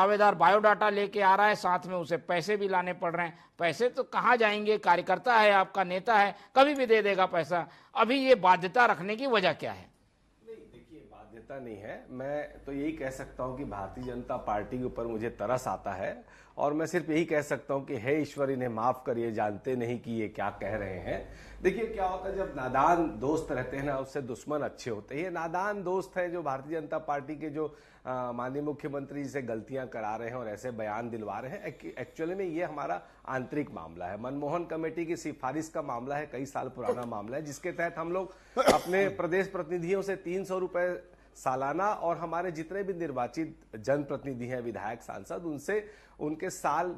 दावेदार बायोडाटा लेके आ रहा है, साथ में उसे पैसे भी लाने पड़ रहे हैं। पैसे तो कहाँ जाएंगे? कार्यकर्ता है, आपका नेता है, कभी भी दे देगा पैसा। अभी ये बाध्यता रखने की वजह क्या है? देखिए, बाध्यता नहीं है। मैं तो यही कह सकता हूं कि भारतीय जनता पार्टी के ऊपर मुझे तरस आता है और मैं सिर्फ यही कह सकता हूं कि हे ईश्वर, इन्हें माफ करिए, जानते नहीं कि ये क्या कह रहे हैं। देखिए, क्या होता है जब नादान दोस्त रहते हैं ना, उससे दुश्मन अच्छे होते हैं। ये नादान दोस्त हैं जो भारतीय जनता पार्टी के जो माननीय मुख्यमंत्री से गलतियां करा रहे हैं और ऐसे बयान दिलवा रहे हैं। एक्चुअली में ये हमारा आंतरिक मामला है, मनमोहन कमेटी की सिफारिश का मामला है, कई साल पुराना मामला है, जिसके तहत हम लोग अपने प्रदेश प्रतिनिधियों से 300 रुपए सालाना और हमारे जितने भी निर्वाचित जनप्रतिनिधि हैं, विधायक, सांसद, उनसे उनके साल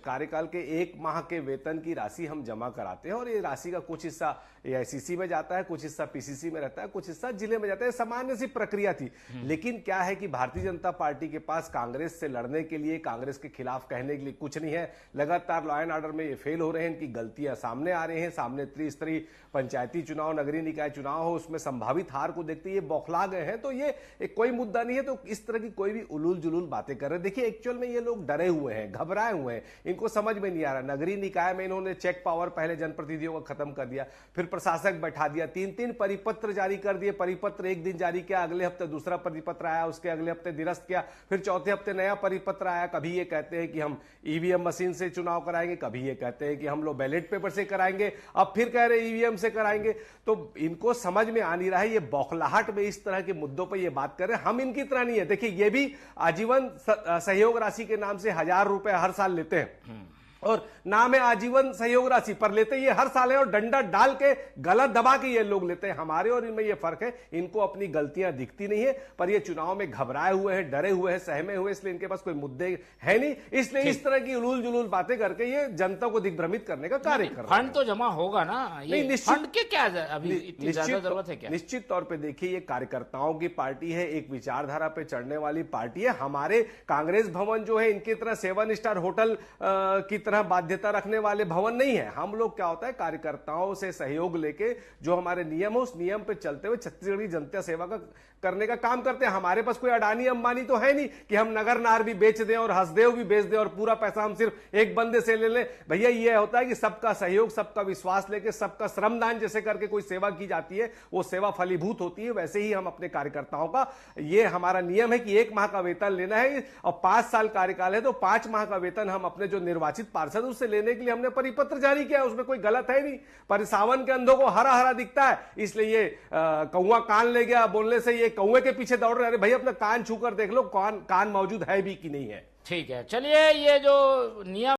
कार्यकाल के 1 माह के वेतन की राशि हम जमा कराते हैं और ये राशि का कुछ हिस्सा एआईसीसी में जाता है, कुछ हिस्सा पीसीसी में रहता है, कुछ हिस्सा जिले में जाता है। सामान्य सी प्रक्रिया थी। लेकिन क्या है कि भारतीय जनता पार्टी के पास कांग्रेस से लड़ने के लिए, कांग्रेस के खिलाफ कहने के लिए कुछ नहीं है। लगातार लॉ एंड ऑर्डर में ये फेल हो रहे हैं, इनकी गलतियां सामने आ रही हैं। सामने त्रिस्तरीय पंचायती चुनाव, नगरीय निकाय चुनाव हो, उसमें संभावित हार को देखते ये बौखला गए हैं। तो ये कोई मुद्दा नहीं है। तो इस तरह की कोई भी उलूल जुलूल बातें कर रहे हैं। देखिए, एक्चुअल में ये लोग डरे हुए हैं, घबराए हुए हैं, इनको समझ में नहीं आ रहा। नगरीय निकाय में इन्होंने चेक पावर पहले जनप्रतिनिधियों का खत्म कर दिया, फिर प्रशासक बैठा दिया, 3-3 परिपत्र जारी कर दिए। परिपत्र एक दिन जारी किया, अगले हफ्ते दूसरा परिपत्र आया, उसके अगले हफ्ते निरस्त किया, फिर चौथे हफ्ते नया परिपत्र आया। कभी ये कहते हैं कि हम ईवीएम मशीन से चुनाव कराएंगे, कभी ये कहते हैं कि हम लोग बैलेट पेपर से कराएंगे, अब फिर कह रहे ईवीएम से कराएंगे। तो इनको समझ में आ नहीं रहा है। ये बौखलाहट में इस तरह के मुद्दों पर ये बात कर रहे हैं। हम इनकी तरह नहीं है। देखिए, ये भी आजीवन सहयोग राशि के नाम से 1000 रुपए हर साल लेते हैं और नाम है आजीवन सहयोग राशि, पर लेते ये हर साल है और डंडा डाल के गला दबा के ये लोग लेते हैं। हमारे और इनमें ये फर्क है, इनको अपनी गलतियां दिखती नहीं है, पर ये चुनाव में घबराए हुए हैं, डरे हुए हैं, सहमे हुए, इसलिए इनके पास कोई मुद्दे है नहीं। इसलिए इस तरह की उलूल जुलूल बातें करके ये जनता को दिग्भ्रमित करने का कार्य कर रहे हैं। फंड तो जमा होगा ना? ये फंड के क्या अभी इतनी ज्यादा जरूरत है क्या? निश्चित तौर पे देखिए, ये कार्यकर्ताओं की पार्टी है, एक विचारधारा पे चढ़ने वाली पार्टी है। हमारे कांग्रेस भवन जो है, इनकी तरह 7 स्टार होटल की तरह बाध्यता रखने वाले भवन नहीं है। हम लोग क्या होता है, कार्यकर्ताओं से सहयोग लेके जो हमारे नियम है, उस नियम पे चलते हुए छत्तीसगढ़ की जनता सेवा का करने का काम करते हैं। हमारे पास कोई अडानी अंबानी तो है नहीं कि हम नगर नार भी बेच दें और हसदेव भी बेच दें और पूरा पैसा हम सिर्फ एक बंदे से ले लें। भैया, ये होता है कि सबका सहयोग, सबका विश्वास लेके, सबका श्रमदान जैसे करके कोई सेवा की जाती है, वो सेवा फलीभूत होती है। वैसे ही हम अपने कार्यकर्ताओं का, ये हमारा नियम है कि 1 माह का वेतन लेना है और 5 साल कार्यकाल है तो 5 माह का वेतन हम अपने जो निर्वाचित पार्षद उससे लेने के लिए हमने परिपत्र जारी किया। उसमें कोई गलत है नहीं। पर सावन के अंधों को हरा हरा दिखता है, इसलिए ये कौवा कान ले गया बोलने से ये कौवे के पीछे दौड़ रहे हैं। भाई, अपना कान छू कर देख लो, कान मौजूद है भी कि नहीं है। ठीक है, चलिए, ये जो नियम